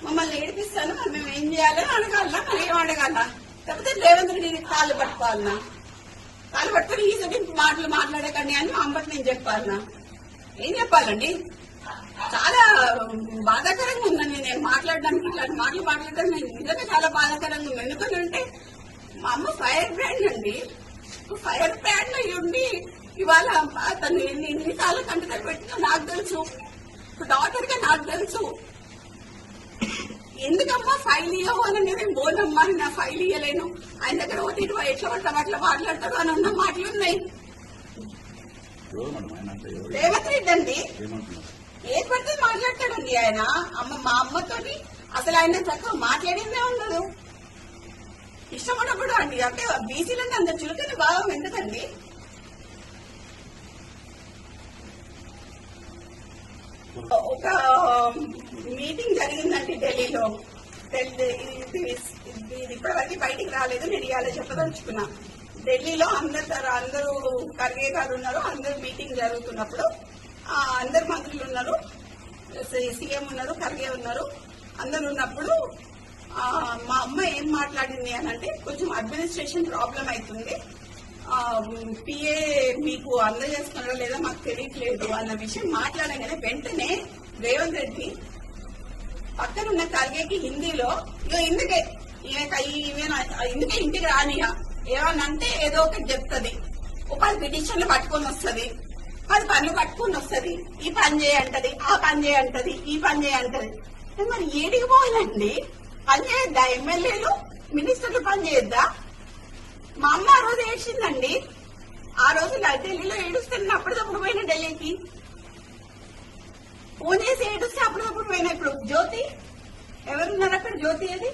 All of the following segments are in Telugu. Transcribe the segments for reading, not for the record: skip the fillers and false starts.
మమ్మల్ని ఏడిపిస్తాను, మరి మేము ఏం చేయాలని అడగాలనా, మరి ఏం అడగాలనా? లేకపోతే రేవంత్ రెడ్డి కాళ్ళు పట్టుకోవాలనా? కాళ్ళు పట్టుకుని ఈ మాటలు మాట్లాడకండి అని మా అమ్మకి నేను చెప్పాలనా? ఏం చెప్పాలండి? చాలా బాధాకరంగా ఉందండి నేను మాట్లాడడానికి. ఇట్లాంటి మాటలు మాట్లాడడం నేను నిజంగా చాలా బాధాకరంగా ఉంది. ఎందుకంటే మా అమ్మ ఫైర్ బ్రాండ్ అండి. ఫైర్ బ్రాండ్ అయ్యి ఉండి ఇవాళ అతను ఎన్నిసార్లు కంటతడి పెట్టినా నాకు తెలుసు, డాక్టర్ గా నాకు తెలుసు. ఎందుకమ్మా ఫైల్ ఇవ్వవు అని నేను బోనమ్మా, నా ఫైల్ ఇవ్వలేను, ఆయన దగ్గర పోతే ఇటు ఎట్లా పడతాం అట్లా మాట్లాడతాడు అని ఉన్న మాటలు ఉన్నాయి. రేవంత్ రెడ్డి అండి ఏది పడితే మాట్లాడతాడండి ఆయన. మా అమ్మతోని అసలు ఆయన చక్కగా మాట్లాడిందే ఉండదు. ఇష్టపడప్పుడు అండి, అంటే బీసీలంటే అంత చులకని భావం ఎందుకండి? ఒక మీటింగ్ జరిగిందండి ఢిల్లీలో. ఇది ఇప్పటివరకు బయటికి రాలేదు, నేను ఇవాళ చెప్పదలుచుకున్నా. ఢిల్లీలో అందరూ ఖర్గే గారు ఉన్నారు, అందరూ మీటింగ్ జరుగుతున్నప్పుడు అందరు మంత్రులు ఉన్నారు, సీఎం ఉన్నారు, ఖర్గే ఉన్నారు, అందరు ఉన్నప్పుడు మా అమ్మ ఏం మాట్లాడింది అని అంటే, కొంచెం అడ్మినిస్ట్రేషన్ ప్రాబ్లం అవుతుంది, పిఏ మీకు అందజేస్తున్నారో లేదా మాకు తెలియట్లేదు అన్న విషయం మాట్లాడగానే వెంటనే రేవంత్ రెడ్డి పక్కన ఉన్న ఖర్గేకి హిందీలో ఇందుకే ఇంటికి రానియా ఏమనంటే ఏదో ఒకటి చెప్తుంది, ఒక 10 పిటిషన్లు పట్టుకొని వస్తుంది, 10 పనులు పట్టుకొని వస్తుంది, ఈ పని చేయంటది, ఆ పని చేయంటది, ఈ పని చేయంటది. మరి ఏడికి పోవాలండి? పని చేయొద్దా? ఎమ్మెల్యేలు మినిస్టర్లు పని చేయొద్దా? మా అమ్మ ఆ రోజు ఏడ్చిందండి. ఆ రోజు ఢిల్లీలో ఏడుస్తాను, అప్పటికప్పుడు పోయిన ఢిల్లీకి ఫోన్ చేసి ఏడుస్తే అప్పటికప్పుడు పోయినా. ఇప్పుడు జ్యోతి ఎవరున్నారు అక్కడ? జ్యోతి అది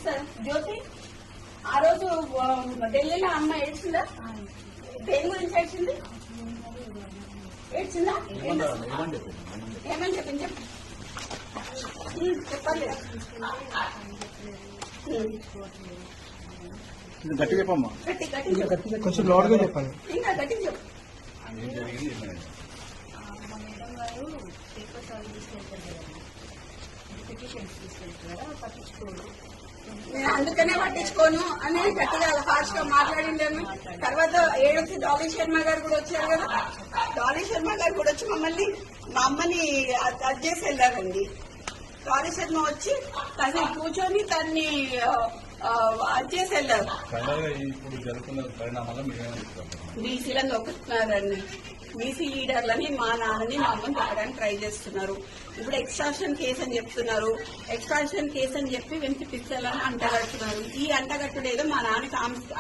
సార్ జ్యోతి ఆ రోజు ఢిల్లీలో అమ్మ ఏడ్చిందా? దేని గురించి ఏడ్చింది? ఏడ్చిందా? ఏమని చెప్పింది చెప్పాలి. గట్టి చెప్పమ్మా, కొంచెం లోడ్గా చెప్పాలి. ఇంకా గట్టి చెప్పు. నేను అందుకనే పట్టించుకోను అని గట్టిగా హార్ష్ గా మాట్లాడిందేమో. తర్వాత ఏడుసి డాలీ శర్మ గారు కూడా వచ్చారు కదా, డాలీ శర్మ గారు కూడా వచ్చి మా అమ్మని అది చేసి వెళ్ళారండి. డాలీ శర్మ వచ్చి తను కూర్చొని తన్ని అది చేసి వెళ్ళారు. బీసీలను నొక్కుతున్నారండి, బీసీ లీడర్లని మా నాన్నని మా అమ్మని పెట్టడానికి ట్రై చేస్తున్నారు. ఇప్పుడు ఎక్స్ట్రాక్షన్ కేసు అని చెప్తున్నారు, ఎక్స్ట్రాక్షన్ కేసు అని చెప్పి వినిపిస్తాలని అంటగడుతున్నారు. ఈ అంటగట్టుడు ఏదో మా నాన్నకి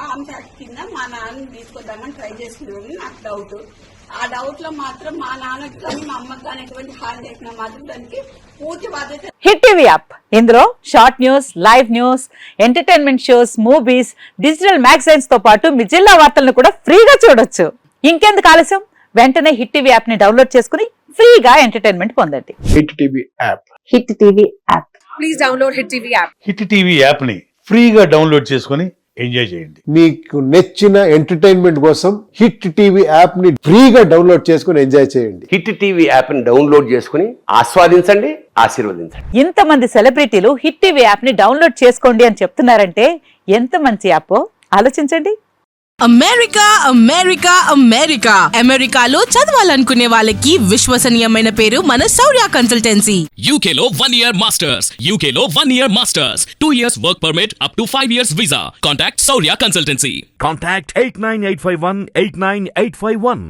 ఆర్మ్స్ యాక్ట్ కింద మా నాన్నని తీసుకొద్దామని ట్రై చేస్తున్నారు. నాకు డౌట్, ఆ డౌట్ లో మాత్రం మా నాన్నకి కానీ మా అమ్మకి కానీ ఎటువంటి హాని చేసినా మాత్రం దానికి పూర్తి బాధ్యత. హిట్ టీవీ యాప్, ఇందులో short news, live news, entertainment shows, movies, digital magazines తో పాటు మీ జిల్లా వార్తలను కూడా ఫ్రీగా చూడొచ్చు. ఇంకెందుకు ఆలస్యం? వెంటనే హిట్ టీవీ యాప్ ని డౌన్లోడ్ చేసుకుని ఫ్రీగా ఎంటర్టైన్మెంట్ పొందండి. Hit TV app, hit TV app, please download hit TV app. Hit TV app ని ఫ్రీగా డౌన్లోడ్ చేసుకుని ఎంజాయ్ చేయండి. మీకు నచ్చిన ఎంటర్టైన్మెంట్ కోసం హిట్ టీవీ యాప్ ని ఫ్రీగా డౌన్లోడ్ చేసుకుని ఎంజాయ్ చేయండి. హిట్ టీవీ యాప్ ని డౌన్లోడ్ చేసుకుని ఆస్వాదించండి, ఆశీర్వదించండి. ఇంతమంది సెలబ్రిటీలు హిట్ టీవీ యాప్ ని డౌన్లోడ్ చేసుకోండి అని చెప్తున్నారంటే ఎంత మంచి యాప్ ఆలోచించండి. అమెరికా అమెరికా అమెరికా అమెరికాలో చదవాలనుకునే వాళ్ళకి విశ్వసనీయమైన పేరు మన శౌర్య కన్సల్టెన్సీ. UK లో 1 year masters, UK లో 1 year masters, 2 years work permit up to 5 years visa. Contact Saurya Consultancy. Contact 89851 89851.